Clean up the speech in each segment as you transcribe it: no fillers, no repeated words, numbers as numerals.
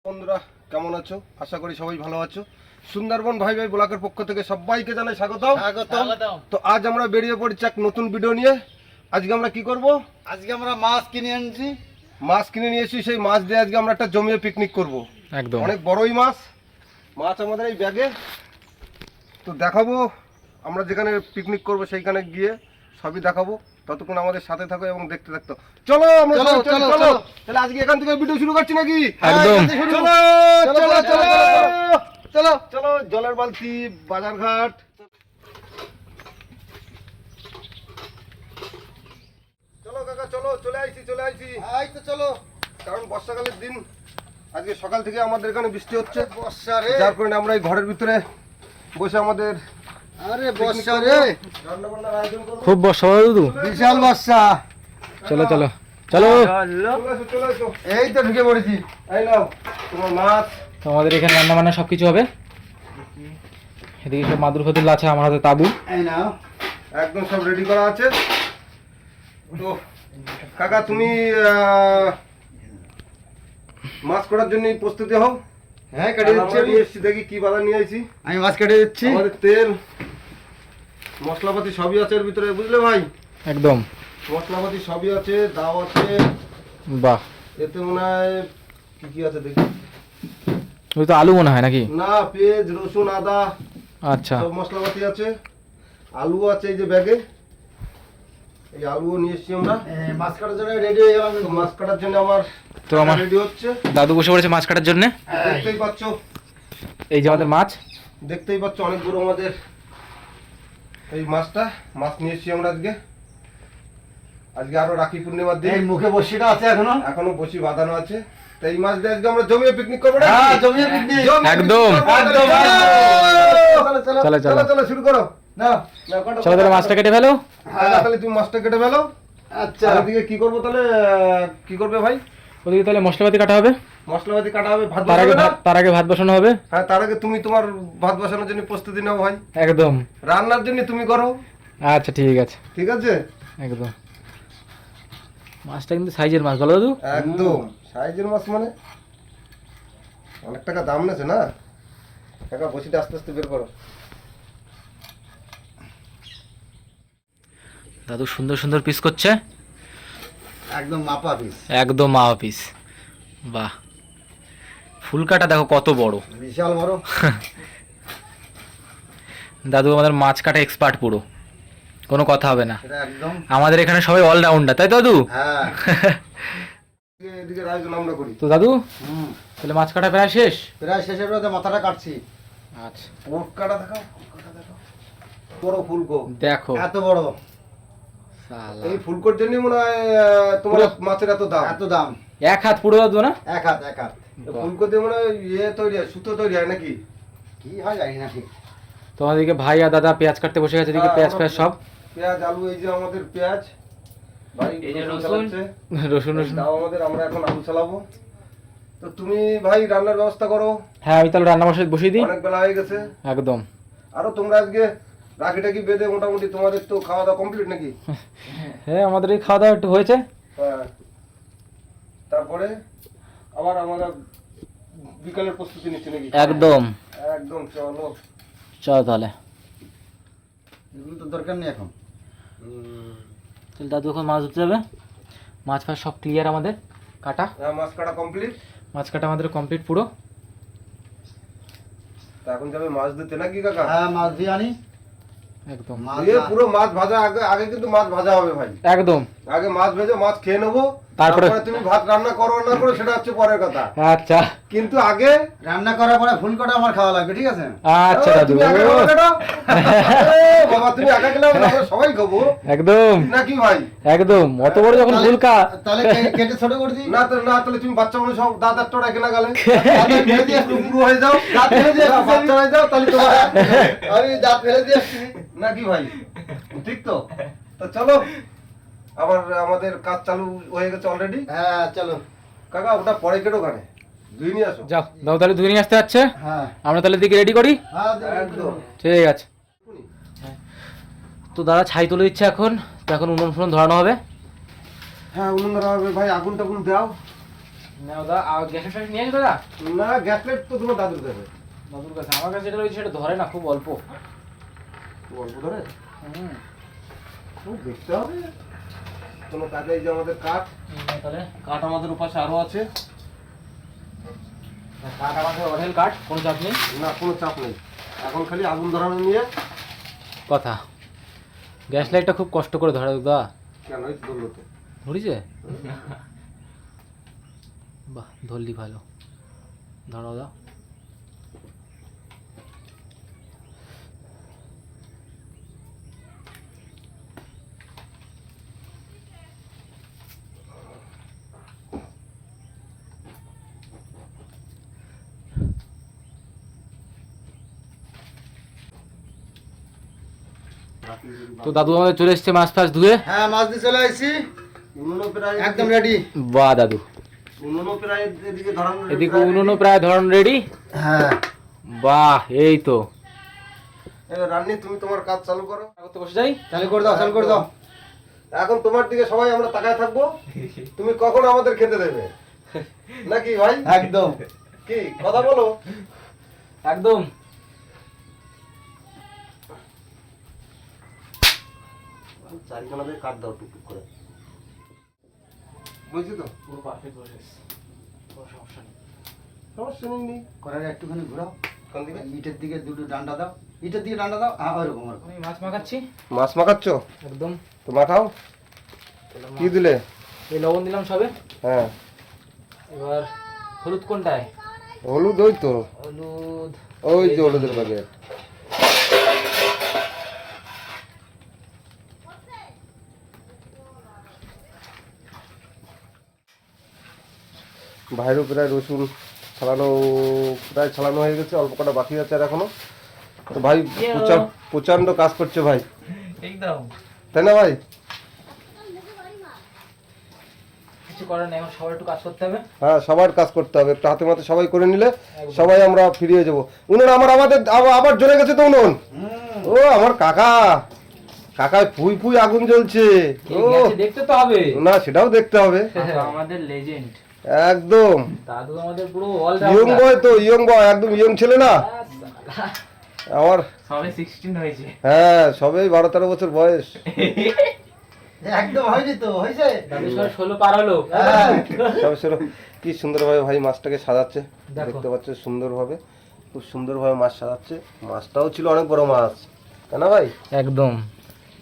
বন্ধুরা কেমন আছো? আশা করি সবাই ভালো আছো। সুন্দরবন ভাই ভাই ব্লগের পক্ষ থেকে সবাইকে জানাই স্বাগতম। তো আজ আমরা বেরিয়ে পড়ছি এক নতুন ভিডিও নিয়ে। আজকে আমরা কি করব? আজকে আমরা মাছ কিনে আনছি। মাছ কিনে নিয়ে এসেছি, সেই মাছ দিয়ে আজকে আমরা একটা জমিয়ে পিকনিক করব। একদম অনেক বড়ই মাছ আমাদের এই ব্যাগে। তো দেখাবো আমরা যেখানে পিকনিক করব সেইখানে গিয়ে সবই দেখাবো। ততক্ষণ আমাদের সাথে থাকো এবং দেখতে থাকতো। চলো আমরা চলো তাহলে আজকে এখান থেকে ভিডিও শুরু করছি নাকি? একদম চলো চলো চলো চলো চলো জলের বালতি বাজারঘাট। চলো কাকা চলো, চলে আইছি এই তো চলো। কারণ বর্ষাকালের দিন, আজকে সকাল থেকে আমাদের এখানে বৃষ্টি হচ্ছে, বর্ষা রে। যার কারণে আমরা এই ঘরের ভিতরে বসে আমাদের আরে বর্ষা রে, রান্না বান্নার আয়োজন করবো। খুব বর্ষা দাদু, বিশাল বর্ষা। চলো চলো চলো। চলে এসো। এই তো ঢুকে পড়েছি। এই নাও তোমার মাছ। তো আমাদের এখানে রান্না বান্না সবকিছু হবে। এদিকে সব মাদুর ফাদুর আছে, আমার হাতে তাবু। এই নাও। একদম সব রেডি করা আছে। তো কাকা তুমি মাছ করার জন্য প্রস্তুতি হও। হ্যাঁ কেটে দিচ্ছি আমরা আমি। নিয়ে এসেছি, দেখি কি বাজার নিয়ে আইছি। আমি মাছ কেটে দিচ্ছি। আমাদের তেল মশলাপাতি সবই আছে এর ভিতরে, বুঝলে ভাই? একদম মশলাপাতি সবই আছে, দাও আছে। বাহ, এতে মনে হয় কি কি আছে দেখি। ওই তো আলু মনে হয় নাকি? না, পেঁয়াজ রসুন আদা আচ্ছা, সব মশলাপাতি আছে। আলু আছে এই যে ব্যাগে, এই আলুও নিয়ে এসেছি আমরা। মাছ কাটার জন্য রেডি হয়ে গেলাম। তো মাছ কাটার জন্য আমার তো আমার রেডি হচ্ছে। দাদু বসে পড়েছে মাছ কাটার জন্য। দেখতেই পাচ্ছ, এই যে আমাদের মাছ। দেখতেই পাচ্ছ অনেক বড় আমাদের এই মাছটা। মাছ নিয়ে এসেছি আমরা আজকে। আজকে আরো রাখি পূর্ণিমার দিন, এই মুখে বসিটা আছে এখনো। এখনো বসি বাঁধানো আছে। তো এই মাছ দিয়ে আজকে আমরা জমিয়ে পিকনিক করবো না? হ্যাঁ, জমিয়ে পিকনিক। একদম। চলো চলো চলো শুরু করো। নাও। নাও, কাটো, চলো তাহলে মাছটা কেটে ফেলো। হ্যাঁ, তাহলে তুমি মাছটা কেটে ফেলো। আচ্ছা। আর এদিকে কি করবো তাহলে? কি করবে ভাই? ওদিকে তাহলে মশলাপাতি কাটা হবে। মশলাপাতি কাটা হবে, ভাত তার আগে বসাবে না? তার আগে ভাত বসানো হবে। হ্যাঁ, তার আগে তুমি তোমার ভাত বসানোর জন্য প্রস্তুতি নাও ভাই। একদম। রান্নার জন্য তুমি করো, আচ্ছা ঠিক আছে, ঠিক আছে? একদম। মাছটা কিন্তু সাইজের মাছ, বলো দাদু। একদম সাইজের মাছ, মানে অনেক টাকা দাম নেছে না টাকা। বসিটা আস্তে আস্তে বের করো। দাদু সুন্দর সুন্দর পিস করছে, একদম মাপা পিস। একদম মাওয়া পিস। বাহ, ফুলকাটা দেখো কত বড়। বিশাল বড়। দাদু আমাদের মাছ কাটা এক্সপার্ট পুরো, কোনো কথা হবে না। এটা একদম। আমাদের এখানে সবাই অলরাউন্ডার, তাই তো দাদু? হ্যাঁ। এদিকে আয়োজন আমরা করি। তো দাদু হুম। তাহলে মাছ কাটা প্রায় শেষ। প্রায় শেষের বেলাতে মাথাটা কাটছি। আচ্ছা পোক কাটা দেখাও, কাটা দেখাও। বড় ফুলকো দেখো, এত বড়। শালা। এই ফুলকোর জন্য মনে হয় তোমার মাছের এত দাম। এত দাম। এক হাত পুরো দাদু না? এক হাত এক হাত। ফুলকো দিয়ে মনে হয় তৈরি হয়, সুতো তৈরি হয় নাকি? কি হয় জানি না ঠিক। তোমাদেরকে ভাই আর দাদা পেঁয়াজ কাটতে বসে গেছে, এদিকে পেঁয়াজ ফেয়াজ সব। পেঁয়াজ আলু, এই যে আমাদের পেঁয়াজ ভাই, এই যে রসুন। চালাচ্ছে। রসুন রসুন। দাও আমাদের, আমরা এখন আলু চালাবো। তো তুমি ভাই রান্নার ব্যবস্থা করো। হ্যাঁ আমি তাহলে রান্না বসিয়ে দিই। অনেক বেলা হয়ে গেছে। একদম। আরো তোমরা আজকে রাখি টাকি বেঁধে মোটামুটি তোমাদের তো খাওয়া দাওয়া কমপ্লিট নাকি? হ্যাঁ আমাদের এই খাওয়া দাওয়া একটু হয়েছে। হ্যাঁ। তারপরে আবার আমরা বিকালের প্রস্তুতি নিচ্ছি নাকি? একদম। একদম চলো। চলো তাহলে। এগুলো তো দরকার নেই এখন। তাহলে দাদু এখন মাছ ধরতে যাবে। মাছ ফাছ সব ক্লিয়ার আমাদের কাটা। হ্যাঁ, মাছ কাটা কমপ্লিট। মাছ কাটা আমাদের কমপ্লিট পুরো। তা এখন যাবে মাছ ধরতে নাকি কাকা? হ্যাঁ, মাছ দিয়ে আনি। একদম মাছ দিয়ে পুরো মাছ ভাজা, আগে আগে কিন্তু মাছ ভাজা হবে ভাই। একদম। আগে মাছ ভেজে মাছ খেয়ে নেবো, তারপরে তুমি ভাত রান্না করো না করো সেটা হচ্ছে পরের কথা। আচ্ছা কিন্তু আগে রান্না করার পরে ফুল কটা আমার খাওয়া লাগবে, ঠিক আছে? আচ্ছা দাদু। তুমি আগে খাবে না? বাবা তুমি একা খেলে হবে না, আমরা সবাই খাবো একদম নাকি ভাই? একদম। অত বড় যখন ফুলকা। তাহলে কেটে ছোট করে দিই। না তাহলে তুমি বাচ্চা মানুষ সব দাঁত একটা রেখে না গেলে পুরো হয়ে যাও, দাঁত ফেলে দিয়ে বাচ্চা হয়ে যাও, তাহলে তোমার আমি দাঁত ফেলে দিয়ে আসছি। নাকি ভাই? ঠিক তো। তো চলো, আবার আমাদের কাজ চালু হয়ে গেছে অলরেডি। হ্যাঁ চলো। কাকা ওটা পরে কেটো কানে ধুই নিয়ে আসো। যাও দাও তাহলে ধুয়ে নিয়ে আসতে যাচ্ছে। হ্যাঁ আমরা তাহলে দিকে রেডি করি। হ্যাঁ একদম। ঠিক আছে। তো দাদা ছাই তুলে দিচ্ছে এখন। তো এখন উনুন ফুনুন ধরানো হবে। হ্যাঁ, উনুন ধরা হবে ভাই, আগুন টাগুন দাও। নাও দা, আর গ্যাসের ফ্যাস নিয়ে আসবে দাদা? না, গ্যাস লাইট তো তোমার দাদুর কাছে। দাদুর কাছে আমার কাছে যেটা রয়েছে সেটা ধরে না, খুব অল্প। অল্প ধরে? হুম। দেখতে হবে কোনো কাজে। এই যে আমাদের কাঠ, তাহলে কাঠ আমাদের উপাসে আরো আছে। কাঠ আমাদের অঢেল কাঠ, কোনো চাপ নেই। না, কোনো চাপ নেই, এখন খালি আগুন ধরানো নিয়ে কথা। গ্যাস লাইটটা খুব কষ্ট করে ধরে দাদা। কেন এই ধরলো তো। ধরিছে? বাহ, ধরলি ভালো। ধরো দাও। তো দাদু আমাদের চলে এসছে মাছ ফাছ ধুয়ে। হ্যাঁ, মাছ দিয়ে চলে আসছি, উনুনও প্রায় একদম রেডি। বাহ দাদু, উনুনও প্রায় এদিকে ধরানো এদিকে উনুনও প্রায় ধরন রেডি। হ্যাঁ, বাহ, এই তো। রান্নি, তুমি তোমার কাজ চালু করো। করতে বসে যাই। চালু করে দাও, চালু করে দাও। এখন তোমার দিকে সবাই আমরা তাকায় থাকবো, তুমি কখন আমাদের খেতে দেবে, নাকি ভাই? একদম। কি কথা বলো? একদম। চারিখানা দিয়ে কাট দাও টুকটুক করে, বুঝছি তো? পুরো পারফেক্ট প্রসেস, কোনো সমস্যা নেই। সমস্যা নেই। কড়াইটা একটুখানি ঘোরাও, কোন দিকে? ইটের দিকে দুটো ডান্ডা দাও, ইটের দিকে ডান্ডা দাও। হ্যাঁ, ওইরকম ওরকম। আমি মাছ মাখাচ্ছি। মাছ মাখাচ্ছ? একদম। তো মাখাও। কি দিলে? এই লবণ দিলাম সবে। হ্যাঁ, এবার হলুদ কোনটায়? হলুদ ওই তো, হলুদ ওই যে হলুদের প্যাকেট। ভাইরও প্রায় রসুন ছাড়ানো হয়ে গেছে, অল্প কটা বাকি আছে আর এখনো। তো ভাই প্রচন্ড কাজ করছে ভাই, একদম। তাই না ভাই? কিছু করার নেই, এখন সবার একটু কাজ করতে হবে। হ্যাঁ, সবার কাজ করতে হবে, একটু হাতে মাতে সবাই করে নিলে সবাই আমরা ফিরিয়ে যাবো। উনুন আবার জ্বলে গেছে তো উনুন। ও আমার কাকায় ফুই ফুই আগুন জ্বলছে। ও দেখতে তো হবে না, সেটাও দেখতে হবে। আমাদের লেজেন্ড একদম দাদু, আমাদের পুরো ইয়ং বয়, তো ইয়ং বয়, একদম ইয়ং ছেলে না আমার। সবে 16 হয়েছে। হ্যাঁ, সবে 12-13 বছর বয়স। একদম হয়নি তো, হয়েছে। দাদু সবে 16 পার হলো। সবে সবে কি সুন্দরভাবে ভাই মাছটাকে সাজাচ্ছে, দেখো। দেখতে পাচ্ছ সুন্দরভাবে, খুব সুন্দরভাবে মাছ সাজাচ্ছে। মাছটাও ছিল অনেক বড় মাছ, তাই না ভাই? একদম।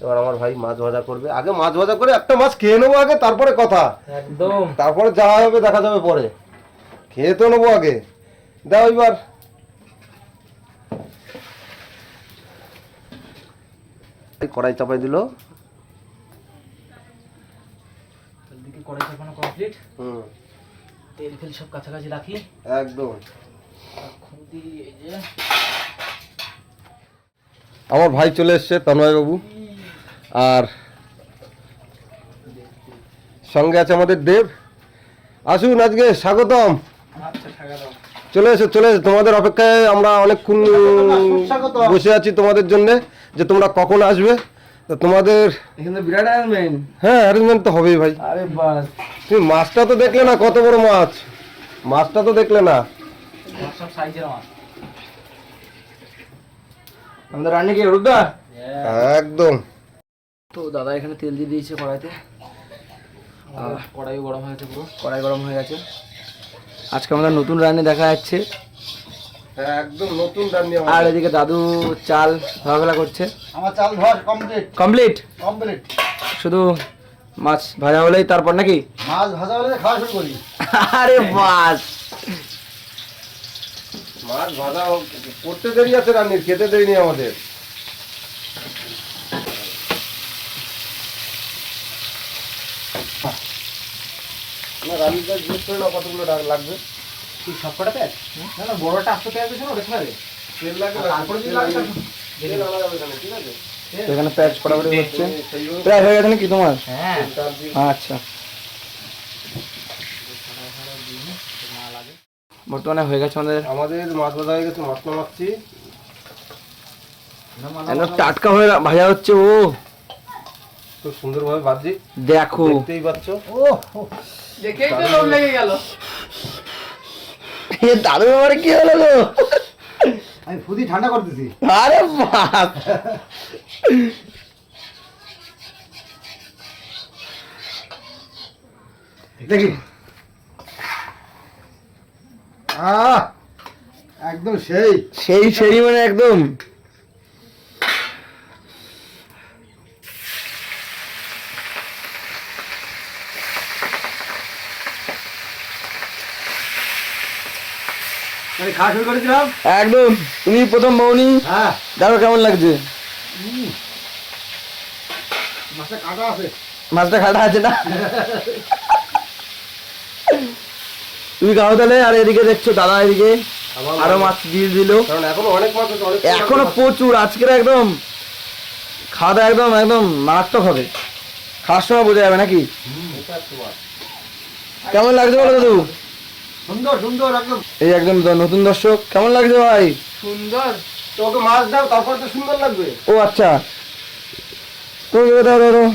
এবার আমার ভাই মাছ ভাজা করবে। আগে মাছ ভাজা করে একটা মাছ খেয়ে নেবো আগে, তারপরে কথা। একদম। তারপরে যা হবে দেখা যাবে পরে, খেয়ে তো নেবো আগে। দাও এবার। কড়াই চাপাই দিল। এদিকে কড়াই চাপানো কমপ্লিট। হুম, তেল ফেল সব কাছাকাছি রাখি একদম। খুন্তি। এই যে আমার ভাই চলে এসছে, তন্ময় বাবু, আর সঙ্গে আছে আমাদের দেব। আসুন, আজকে স্বাগতম। আচ্ছা, স্বাগতম। চলে এসো, চলে এসো, তোমাদের অপেক্ষায় আমরা অনেকক্ষণ সুস্বাগতম। বসে আছি তোমাদের জন্য, যে তোমরা কখন আসবে। তো তোমাদের এখানে বিরাট অ্যারেঞ্জমেন্ট। হ্যাঁ, অ্যারেঞ্জমেন্ট তো হবেই ভাই। আরে বাস, তুমি মাছটা তো দেখলে না, কত বড় মাছ, মাছটা তো দেখলে না। সব সাইজের মাছ। আমাদের রান্না কি রুদ্দা? একদম। তো দাদা এখানে তেল দিয়ে দিয়েছে কড়াইতে, কড়াইও গরম হয়েছে পুরো। কড়াই গরম হয়ে গেছে। আজকে আমাদের নতুন রান্না দেখা যাচ্ছে। হ্যাঁ, একদম নতুন রান্নি আর আমাদের। এদিকে দাদু চাল ধোয়াফেলা করছে। আমার চাল ধর কমপ্লিট কমপ্লিট। কমপ্লিট শুধু মাছ ভাজা হলেই তারপর নাকি? মাছ ভাজা হলে খাওয়া শুরু করি। আরে বাস, মাছ ভাজা করতে দেরি আছে, রান্নির খেতে দেরি নেই আমাদের। না, রান্নির কাজ জিজ্ঞেস করে না কতগুলো লাগবে। তুই সবকটা প্যাক? না না, বড়টা আসতে প্যাক দিয়েছে না, ওটা ছাড়ে। তেল লাগবে, তারপরে যদি লাগে তখন তেল আনা যাবে এখানে, ঠিক আছে? এখানে প্যাচ পড়াপড়ি হচ্ছে। সেইভাবে প্রায় হয়ে গেছে নাকি তোমার? হ্যাঁ। তেলটা দিয়ে আচ্ছা, বর্তমানে হয়ে গেছে আমাদের। আমাদের মাছ ভাজা হয়ে গেছে, মশলা মাখছি। একদম টাটকা হয়ে ভাজা হচ্ছে। ও খুব সুন্দরভাবে ভাজি, দেখো, দেখতেই পাচ্ছ। ও দেখেই তো লোভ লেগে গেল। এ দাদু ব্যাপারে কি হলো গো? আমি ফুদি ঠান্ডা করতেছি। আরে বাপ, দেখি আহ একদম সেই সেই সেই মানে একদম। আমি খাওয়া শুরু করেছিলাম। একদম তুমি প্রথম মৌনি, হ্যাঁ দেখো কেমন লাগছে। মাছটা কাটা আছে। মাছটা খাটা আছে না? তুমি খাও তাহলে। আর এদিকে দেখছো দাদা এদিকে আরো মাছ দিয়ে দিল। কারণ এখনো অনেক মাছ আছে, অনেক এখনো প্রচুর। আজকের একদম খাওয়া দাওয়া একদম একদম মারাত্মক হবে। খাওয়ার সময় বোঝা যাবে নাকি? কেমন লাগছে বলো দাদু? সুন্দর সুন্দর একদম। এই একদম নতুন দর্শক, কেমন লাগছে ভাই? সুন্দর। তোকে মাছ দাও তারপর তো সুন্দর লাগবে। ও আচ্ছা, তো দাও দাও দাও।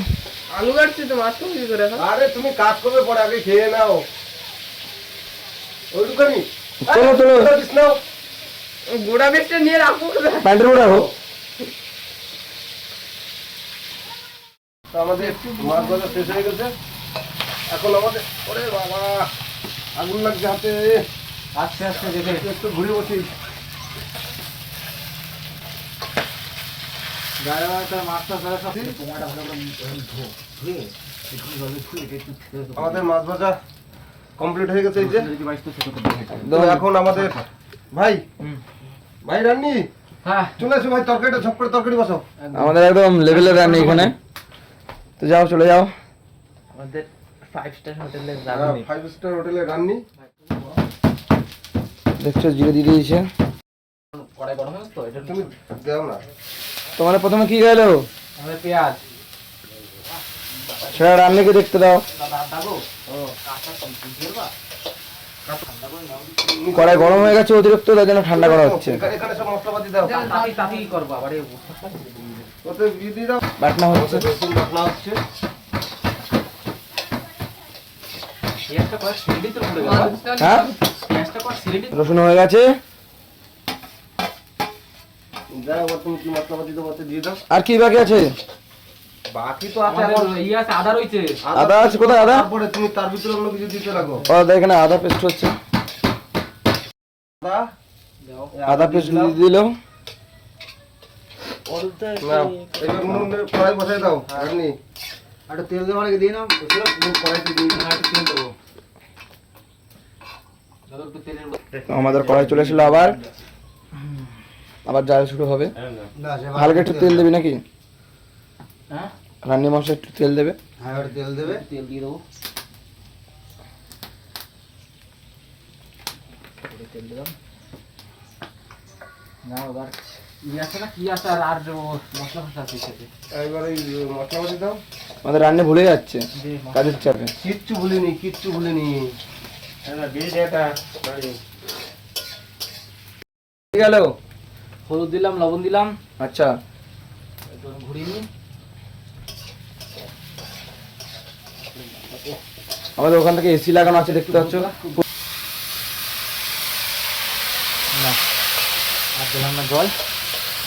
আলু কাটছি তো, মাছ কি করে এখন? আরে তুমি কাজ করবে পরে, আগে খেয়ে নাও ওইটুখানি। চলো, চলো। নাও গোড়া বেশটা নিয়ে রাখবো। প্যান্টের উপর রাখো। তো আমাদের মাছ ভাজা শেষ হয়ে গেছে। এখন আমাদের, ওরে বাবা আগুন লাগছে হাতে। আস্তে আস্তে দেখে একটু ঘুরে বসি। আমাদের মাছ ভাজা কমপ্লিট হয়ে গেছে। এই যে তো এখন আমাদের ভাই ভাই রান্নি হ্যাঁ চলে এসো ভাই, তরকারিটা ঝপ করে তরকারি বসাও। আমাদের একদম লেভেলের রান্না এখানে। তো যাও, চলে যাও। আমাদের 5 স্টার হোটেলের 5 স্টার হোটেলে রান্নি। দেখছো জিরে দিয়ে দিয়েছে। কড়াই গরম হয়েছে তো, এটা তুমি দাও না। তোমার প্রথমে কি গেল? আমাদের পেঁয়াজ সেটা রান্নাকে দেখতে দাও। কড়াই গরম হয়ে গেছে অতিরিক্ত, তাই জন্য ঠান্ডা করা হচ্ছে। এখানে সব মশলাপাতি দাও। তাতি করবো আবার। ওতে দিয়ে দাও। বাটনা হচ্ছে। রসুন বাটনা হচ্ছে। পেঁয়াজটা কয়েক সিলেটি তো পড়ে গেল। হ্যাঁ, পেঁয়াজটা কয়েক সিলেটি। রসুন হয়ে গেছে। দাও আবার তুমি কি মশলাপাতি দেবো ওতে দিয়ে দাও। আর কি বাকি আছে? বাকি তো আছে আমাদের এখন। ইয়ে আছে, আদা রয়েছে। আদা আছে কোথায়? আদা? তারপরে তুমি তার ভিতরে অন্য কিছু দিতে লাগো। ও এখানে আদা পেস্ট হচ্ছে। আদা দাও। আদা পেস্ট দিয়ে দিল। নাও, এবার নুন কড়াই বসাই দাও। রান্নি একটা তেল দেওয়া লাগে দিয়ে নাও। নুন কড়াইতে দিয়ে দাও। একটু তেল দেবো। দাও একটু তেলের আমাদের কড়াই চলে এসেছিল আবার। আবার জাল শুরু হবে। না, সে হালকা একটু তেল দেবে নাকি? হ্যাঁ রান্নি মশলা একটু তেল দেবে। হ্যাঁ এবার তেল দেবে। তেল দিয়ে দেবো। তেল দিলাম। না এবার ই আছে না, কি আছে আর মশলা ফসলা আছে সাথে। এবার এই মশলাপাতি দাও। আমাদের রান্না ভুলে যাচ্ছে কাজের চাপে। কিচ্ছু ভুলিনি, কিচ্ছু ভুলিনি। গেল। হলুদ দিলাম, লবণ দিলাম। আচ্ছা, একটু ঘুরিয়ে নিই। আমাদের ওখান থেকে এসি লাগানো আছে দেখতে পাচ্ছ। না আর দিলাম না জল।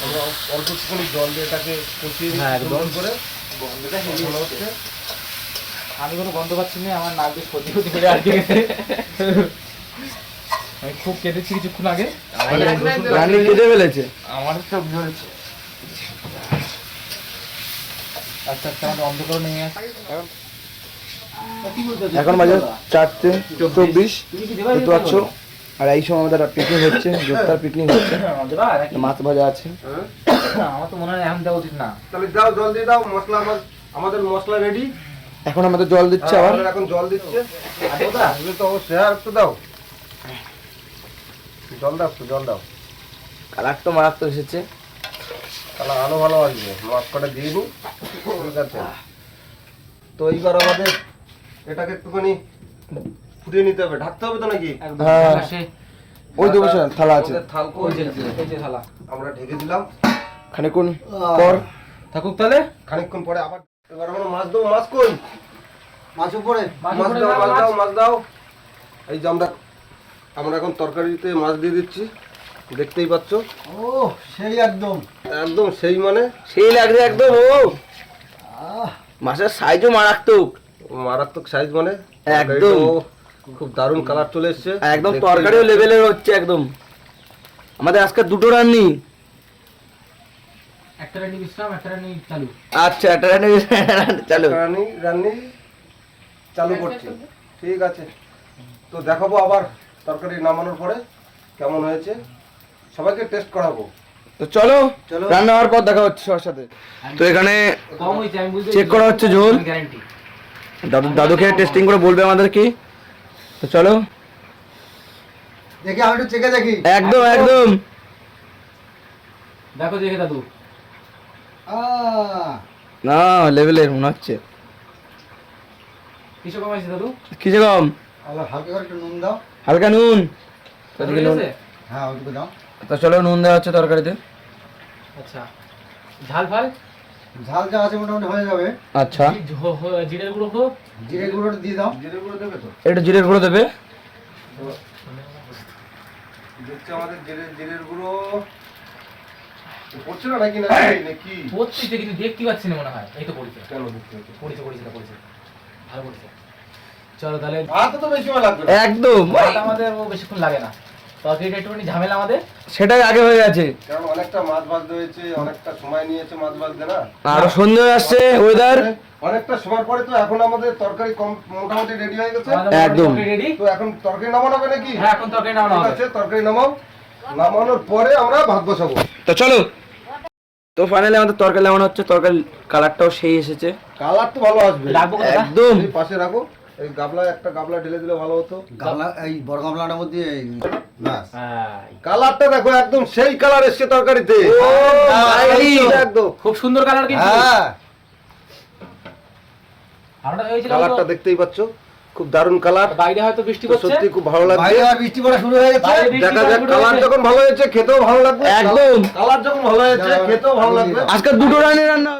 আমরা অল্প একটুখানি জল দিয়ে এটাকে কষিয়ে হ্যাঁ, একদম। সুন্দর করে। গন্ধটা হেভি মনে হচ্ছে। হচ্ছে আমি কোনো গন্ধ পাচ্ছি না, আমার নাক দিয়ে সত্যি সত্যি করে আটকে গেছে। আমি খুব কেঁদেছি কিছুক্ষণ আগে। রান্নি কেটে ফেলেছে। আমার সব জ্বলছে। আচ্ছা আচ্ছা, আমাদের অন্ধকার নেমে আসে। এখন বাজে 4:24। তুমি কি দেবা? দেখতে পাচ্ছ। আর এই সময় আমাদের পিকনিক হচ্ছে, জোরদার পিকনিক হচ্ছে। দেবা নাকি? মাছ ভাজা আছে। আমার তো মনে হয় এখন দেওয়া উচিত না। তাহলে দাও, জল দিয়ে দাও। মশলা আমাদের মশলা রেডি। এখন আমাদের জল দিচ্ছে আবার। এখন জল দিচ্ছে। আর দেবো না? এগুলো তো অবশ্যই। আর একটু দাও, জল দাও, একটু জল দাও। কালার তো মারাত্মক এসেছে। তাহলে আলো ভালো আসবে। মাছ কটা দিয়ে নিই। ঠিক আছে। তো এইবার আমাদের এটাকে একটুখানি ফুটিয়ে নিতে হবে। ঢাকতে হবে তো নাকি? একদম হ্যাঁ। পাশে ওই তো বসে থালা আছে। আমাদের থাল ওই কই? যে এই যে থালা। আমরা ঢেকে দিলাম। খানিকক্ষণ পর থাকুক তাহলে। খানিকক্ষণ পরে আবার এবার আমরা মাছ দেবো। মাছ কই? মাছ উপরে। মাছ দাও, মাছ দাও, মাছ দাও। এই যে আমরা এখন তরকারিতে মাছ দিয়ে দিচ্ছি, দেখতেই পাচ্ছ। ও সেই একদম। একদম সেই মানে সেই লাগছে একদম। ও আহ, মাছের সাইজও মারাত্মক। মারাত্মক সাইজ মানে একদম। তরকারিটাও খুব দারুণ কালার চলে এসছে একদম দেখতেই তরকারিও পাচ্ছ। লেভেলের হচ্ছে একদম। আমাদের আজকে দুটো রান্নি। একটা রানি বিশ্রাম, একটা রানি চালু। আচ্ছা এটা রান্নি চালু। রান্নি চালু করছি, ঠিক আছে। তো দেখাবো আবার তরকারি নামানোর পরে কেমন হয়েছে, সবাইকে টেস্ট করাবো। তো চলো চলো। রান্না হওয়ার পর দেখা হচ্ছে সবার সাথে। তো এখানে কম হয়েছে আমি বুঝতে চেক করা হচ্ছে ঝোল। গ্যারান্টি। দাদু খেয়ে টেস্টিং করে বলবে আমাদের কি। তো চলো দেখি আমি একটু চেখে দেখি। একদম একদম। দেখো দেখে দাদু। আহ, না লেভেলের মনে হচ্ছে। কিসে কম আছে দাদু? কিসে কম? হালকা করে একটু নুন দাও। হালকা নুন। তো দাদু এদিকে নুন। হয়েছে? হ্যাঁ ওইটুকু দাও। তো চলো নুন দেওয়া হচ্ছে তরকারিতে। আচ্ছা, ঝাল ফাল? ঝাল যা আছে মোটামুটি হয়ে যাবে। আচ্ছা জিরের গুঁড়ো হোক। জিরে গুঁড়োটা দিয়ে দাও। জিরে গুঁড়ো দেবে তো? একটু জিরের গুঁড়ো দেবে। দেখছি আমাদের জিরের গুঁড়ো পড়ছে না নাকি নাকি পড়তেছে কিন্তু দেখতে পাচ্ছি না মনে হয়। এই তো পড়েছে, কেন দেখতে হচ্ছে? পড়েছে, ভালো পড়েছে। চলো তাহলে। ভাত তো বেশি সময় লাগবে না। একদম। ভাত আমাদের ও বেশিক্ষণ লাগে না, তরকারিটা একটুখানি ঝামেলা আমাদের। সেটাই আগে হয়ে গেছে। কারণ অনেকটা মাছ ভাজতে হয়েছে, অনেকটা সময় নিয়েছে মাছ ভাজতে না। আরো সন্ধ্যে হয়ে আসছে ওয়েদার। অনেকটা সময় পরে তো এখন আমাদের তরকারি মোটামুটি রেডি হয়ে গেছে। একদম। রেডি। তো এখন তরকারি নামানো হবে নাকি? হ্যাঁ এখন তরকারি নামানো ঠিক হবে। আছে, তরকারি নামানোর পরে আমরা ভাত বসাবো। তো চলো। তো ফাইনালি আমাদের তরকারি লাগানো হচ্ছে। তরকারি কালারটাও সেই এসেছে কালার তো ভালো আসবে। রাখবো কোথায়? একদম। এই পাশে রাখো, এই একটা গাবলা ঢেলে দিলে ভালো হতো। গামলা এই বড় গামলাটার মধ্যে ব্যাস। হ্যাঁ, কালারটা দেখো একদম সেই কালার এসছে তরকারিতে। একদম খুব সুন্দর কালার কিন্তু। হ্যাঁ আমরা হয়েছিল কালারটা দেখতেই পাচ্ছ, খুব দারুণ কালার। বাইরে হয়তো বৃষ্টি তো পড়ছে। সত্যি খুব ভালো লাগছে। বাইরে আর বৃষ্টি পড়া শুরু হয়ে গেছে। বাইরে বৃষ্টি দেখা যাক শুরু কালার হয়েছে। যখন ভালো হয়েছে খেতেও ভালো লাগবে। একদম। কালার যখন ভালো হয়েছে খেতেও ভালো লাগবে। আজকে দুটো রান্না।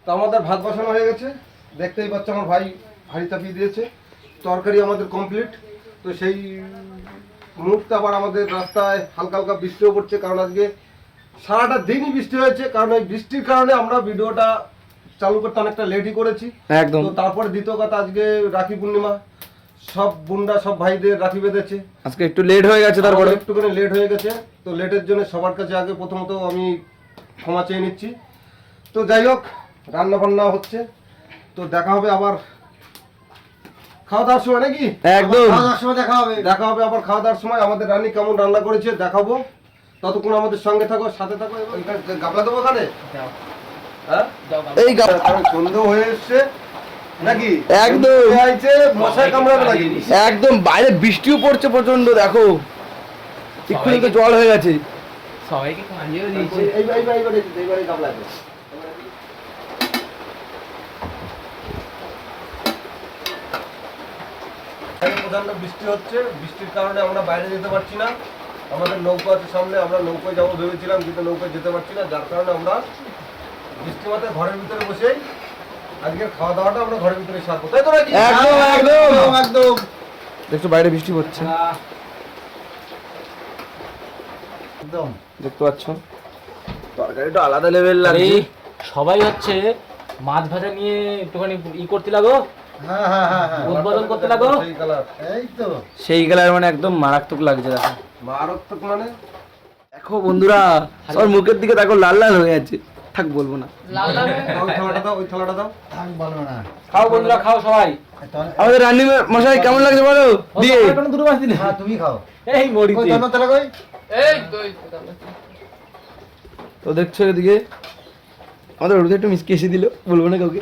তো আমাদের ভাত বসানো হয়ে গেছে, দেখতেই পাচ্ছ আমার ভাই হাঁড়ি চাপিয়ে দিয়েছে। তরকারি আমাদের কমপ্লিট। তো সেই মুহূর্তে আবার আমাদের রাস্তায় হালকা হালকা বৃষ্টিও পড়ছে, কারণ আজকে সারাটা দিনই বৃষ্টি হয়েছে। কারণ এই বৃষ্টির কারণে আমরা ভিডিওটা চালু করতে অনেকটা লেটই করেছি। একদম। তো তারপরে দ্বিতীয় কথা, আজকে রাখি পূর্ণিমা, সব বোনরা সব ভাইদের রাখি বেঁধেছে। আজকে একটু লেট হয়ে গেছে তারপরে। আমাদের একটুখানি লেট হয়ে গেছে। তো লেটের জন্য সবার কাছে আগে প্রথমত আমি ক্ষমা চেয়ে নিচ্ছি। তো যাই হোক, রান্না বান্না হচ্ছে। তো দেখা হবে আবার খাওয়া দাওয়ার সময় নাকি? একদম। খাওয়া দাওয়ার সময় দেখা হবে। দেখা হবে আবার খাওয়া দাওয়ার সময়। আমাদের রানী কেমন রান্না করেছে দেখাবো। ততক্ষণ আমাদের সঙ্গে থাকো, সাথে থাকো। এবং গাবলা দেবো ওখানে, দাও, হ্যাঁ? দাও, দাও। এই গা- কারণ সন্ধ্যে হয়ে এসছে নাকি? একদম। সন্ধ্যে হয়েছে, মশাই কামড়াবে নাকি? একদম বাইরে বৃষ্টিও পড়ছে প্রচন্ড। দেখো এক্ষুনি তো জল হয়ে গেছে। সবাইকে খাইয়েও দিয়েছে। এইবারে গাবলা দে। এখানে প্রচন্ড বৃষ্টি হচ্ছে, বৃষ্টির কারণে আমরা বাইরে যেতে পারছি না। আমাদের নৌকা আছে সামনে, আমরা নৌকায় যাবো ভেবেছিলাম, কিন্তু নৌকায় যেতে পারছি না। যার কারণে আমরা বৃষ্টি মাথায় ঘরের ভিতরে বসেই আজকের খাওয়া দাওয়াটা আমরা ঘরের ভিতরে সারবো, তাই তো নাকি? একদম একদম। একদম। দেখছো বাইরে বৃষ্টি পড়ছে, একদম। দেখতে পাচ্ছ। তরকারিটা আলাদা লেভেল আরে, লাগছে। সবাই হচ্ছে মাছ ভাজা নিয়ে একটুখানি করতে লাগো, হ্যাঁ হ্যাঁ হ্যাঁ হ্যাঁ। উদ্বোধন করতে লাগো। সেই কালার, এই তো। সেই কালার মানে একদম মারাত্মক লাগছে। দেখো মারাত্মক মানে দেখো বন্ধুরা, সবার মুখের দিকে দেখো লাল লাল হয়ে আছে। থাক বলবো না। ওই থালাটা দাও, ওই থালাটা দাও। আমি বলবো না। খাও বন্ধুরা, খাও সবাই। আমাদের রান্নি মশাই কেমন লাগছে বলো দিয়ে। দুটো মাছ দিলে। হ্যাঁ তুমি খাও। এই মরি কই ধন্য তালা কই? তো দেখছো এদিকে আমাদের ওদিকে একটু মিসকে এসে দিল, বলবো না কাউকে।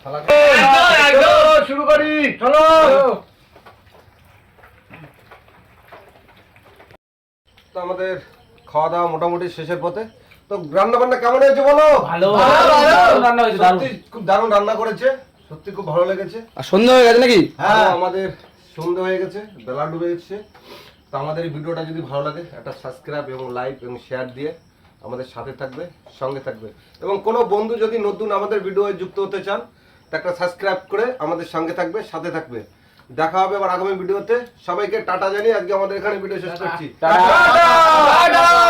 চলো, শুরু করি, চলো। তো আমাদের খাওয়া দাওয়া মোটামুটি শেষের পথে। তো রান্না বান্না কেমন হয়েছে বলো? ভালো, দারুণ রান্না হয়েছে, দারুণ। সত্যি খুব দারুণ রান্না করেছে, সত্যি খুব ভালো লেগেছে। আর সন্ধ্যা হয়ে গেছে নাকি? হ্যাঁ, আমাদের সন্ধ্যে হয়ে গেছে, বেলা ডুবে গেছে। তো আমাদের এই ভিডিওটা যদি ভালো লাগে একটা সাবস্ক্রাইব এবং লাইক এবং শেয়ার দিয়ে আমাদের সাথে থাকবে, সঙ্গে থাকবে। এবং কোনো বন্ধু যদি নতুন আমাদের ভিডিওয়ে যুক্ত হতে চান, তা একটা সাবস্ক্রাইব করে আমাদের সঙ্গে থাকবে, সাথে থাকবে। দেখা হবে আবার আগামী ভিডিওতে। সবাইকে টাটা জানিয়ে আজকে আমাদের এখানে ভিডিও শেষ করছি। টাটা। টাটা।